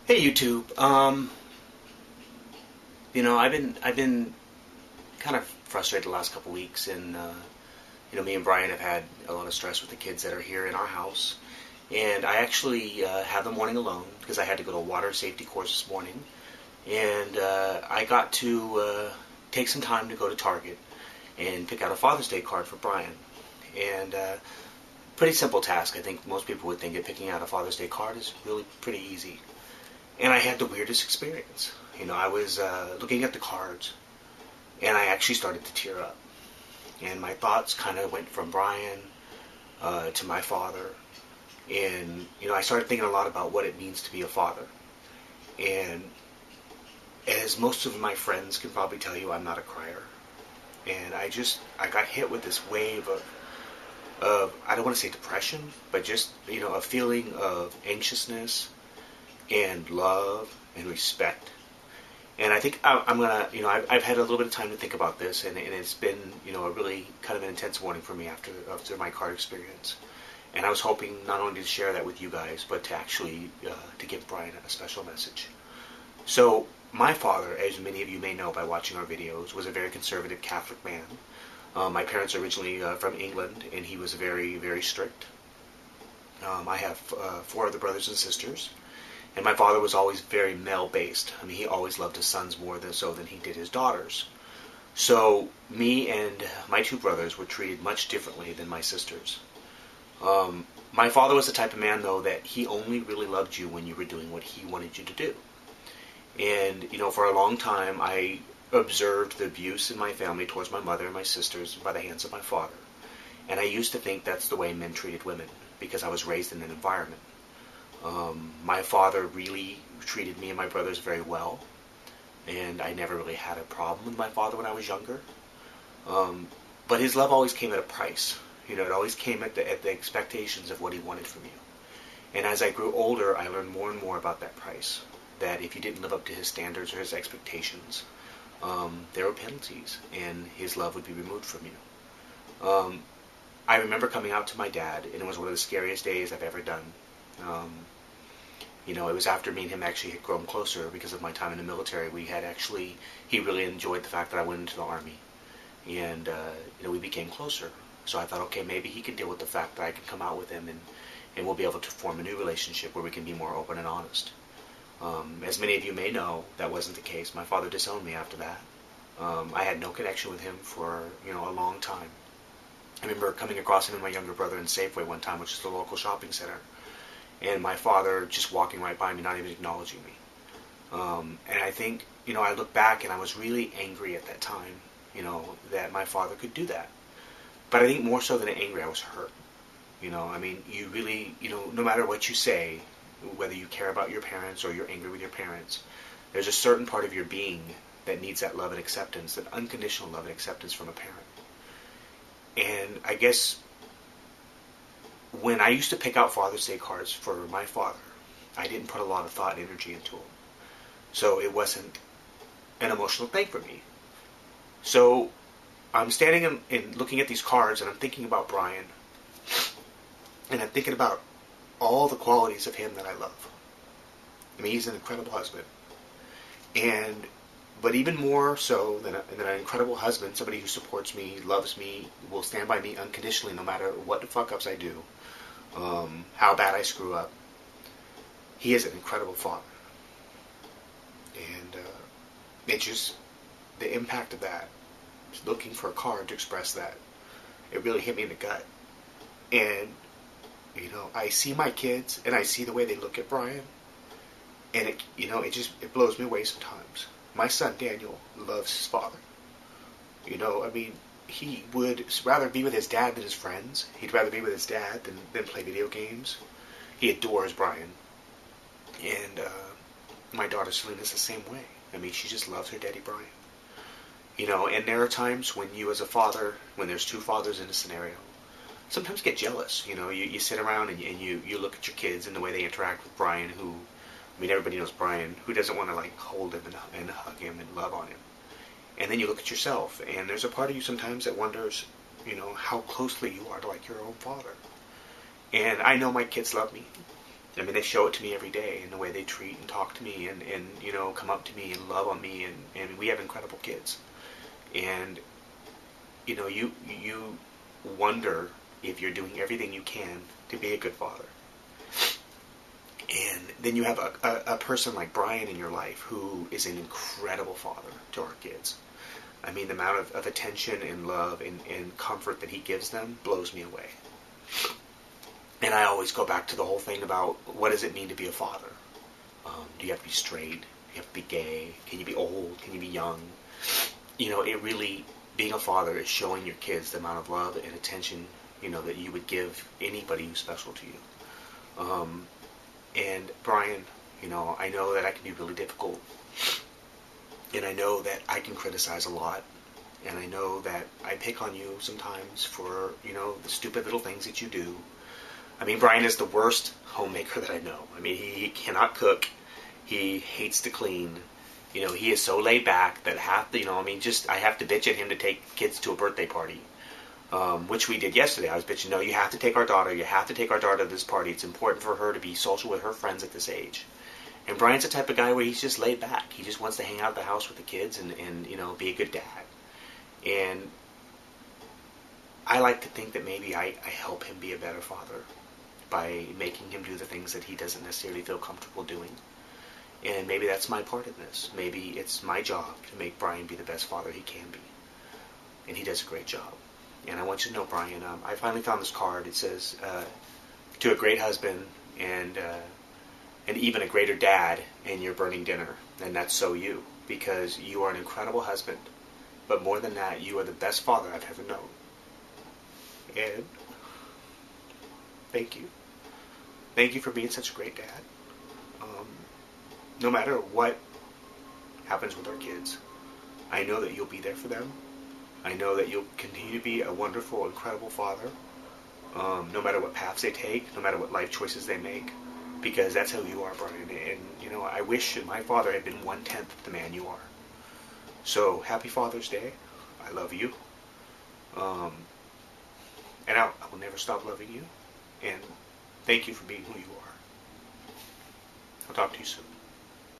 Hey YouTube. I've been kind of frustrated the last couple weeks, and me and Brian have had a lot of stress with the kids that are here in our house, and I actually have the morning alone because I had to go to a water safety course this morning, and I got to take some time to go to Target and pick out a Father's Day card for Brian, and pretty simple task. I think most people would think that picking out a Father's Day card is really pretty easy. And I had the weirdest experience. I was looking at the cards, and I actually started to tear up. And my thoughts kind of went from Brian to my father. And, I started thinking a lot about what it means to be a father. And as most of my friends can probably tell you, I'm not a crier. And I got hit with this wave of I don't want to say depression, but just, a feeling of anxiousness and love and respect. And I think I'm gonna, I've had a little bit of time to think about this, and it's been, a really kind of an intense morning for me after my card experience. And I was hoping not only to share that with you guys, but to actually to give Brian a special message. So my father, as many of you may know by watching our videos, was a very conservative Catholic man. My parents are originally from England, and he was very, very strict. I have four other brothers and sisters. And my father was always very male-based. I mean, he always loved his sons more than he did his daughters. So me and my two brothers were treated much differently than my sisters. My father was the type of man, though, that he only really loved you when you were doing what he wanted you to do. And, for a long time, I observed the abuse in my family towards my mother and my sisters by the hands of my father. And I used to think that's the way men treated women, because I was raised in an environment. My father really treated me and my brothers very well, and I never really had a problem with my father when I was younger. But his love always came at a price. It always came at the expectations of what he wanted from you. And as I grew older, I learned more and more about that price. That if you didn't live up to his standards or his expectations, there were penalties, and his love would be removed from you. I remember coming out to my dad, and it was one of the scariest days I've ever done. It was after me and him actually had grown closer because of my time in the military. He really enjoyed the fact that I went into the Army. And, we became closer. So I thought, okay, maybe he can deal with the fact that I can come out with him, and we'll be able to form a new relationship where we can be more open and honest. As many of you may know, that wasn't the case. My father disowned me after that. I had no connection with him for, a long time. I remember coming across him and my younger brother in Safeway one time, which is the local shopping center. And my father just walking right by me, not even acknowledging me. And I think, I look back and I was really angry at that time, that my father could do that. But I think more so than angry, I was hurt. You really, no matter what you say, whether you care about your parents or you're angry with your parents, there's a certain part of your being that needs that love and acceptance, that unconditional love and acceptance from a parent. And I guess when I used to pick out Father's Day cards for my father, I didn't put a lot of thought and energy into them. So it wasn't an emotional thing for me. So I'm standing and looking at these cards, and I'm thinking about Brian. And I'm thinking about all the qualities of him that I love. I mean, he's an incredible husband. But even more so than an incredible husband, somebody who supports me, loves me, will stand by me unconditionally no matter what the fuck-ups I do, how bad I screw up. He is an incredible father. And the impact of that, looking for a card to express that, it really hit me in the gut. And, I see my kids, and I see the way they look at Brian, and it blows me away sometimes. My son, Daniel, loves his father. He would rather be with his dad than his friends. He'd rather be with his dad than play video games. He adores Brian. And my daughter, Selena's the same way. She just loves her daddy, Brian. And there are times when you as a father, when there's two fathers in a scenario, sometimes get jealous. You sit around and you look at your kids and the way they interact with Brian, who, everybody knows Brian, who doesn't want to hold him and hug him and love on him. And then you look at yourself, and there's a part of you sometimes that wonders, how closely you are to your own father. And I know my kids love me. I mean, they show it to me every day in the way they treat and talk to me, and you know, come up to me and love on me, and we have incredible kids. And you know, you wonder if you're doing everything you can to be a good father. And then you have a person like Bryan in your life who is an incredible father to our kids. I mean, the amount of attention and love and comfort that he gives them blows me away. And I always go back to the whole thing about what does it mean to be a father? Do you have to be straight? Do you have to be gay? Can you be old? Can you be young? You know, it really, being a father is showing your kids the amount of love and attention, you know, that you would give anybody who's special to you. And Bryan, you know, I know that I can be really difficult. And I know that I can criticize a lot. And I know that I pick on you sometimes for, you know, the stupid little things that you do. I mean, Bryan is the worst homemaker that I know. I mean, he cannot cook. He hates to clean. You know, he is so laid back that I have to bitch at him to take kids to a birthday party, which we did yesterday. I was bitching, no, you have to take our daughter. You have to take our daughter to this party. It's important for her to be social with her friends at this age. And Bryan's the type of guy where he's just laid back. He just wants to hang out at the house with the kids and you know, be a good dad. And I like to think that maybe I help him be a better father by making him do the things that he doesn't necessarily feel comfortable doing. And maybe that's my part in this. Maybe it's my job to make Bryan be the best father he can be. And he does a great job. And I want you to know, Bryan, I finally found this card. It says, to a great husband and even a greater dad in your burning dinner. And that's so you. Because you are an incredible husband. But more than that, you are the best father I've ever known. And thank you. Thank you for being such a great dad. No matter what happens with our kids, I know that you'll be there for them. I know that you'll continue to be a wonderful, incredible father, no matter what paths they take, no matter what life choices they make, because that's who you are, Bryan. And, you know, I wish my father had been 1/10 the man you are. So, happy Father's Day. I love you. And I will never stop loving you. And thank you for being who you are. I'll talk to you soon.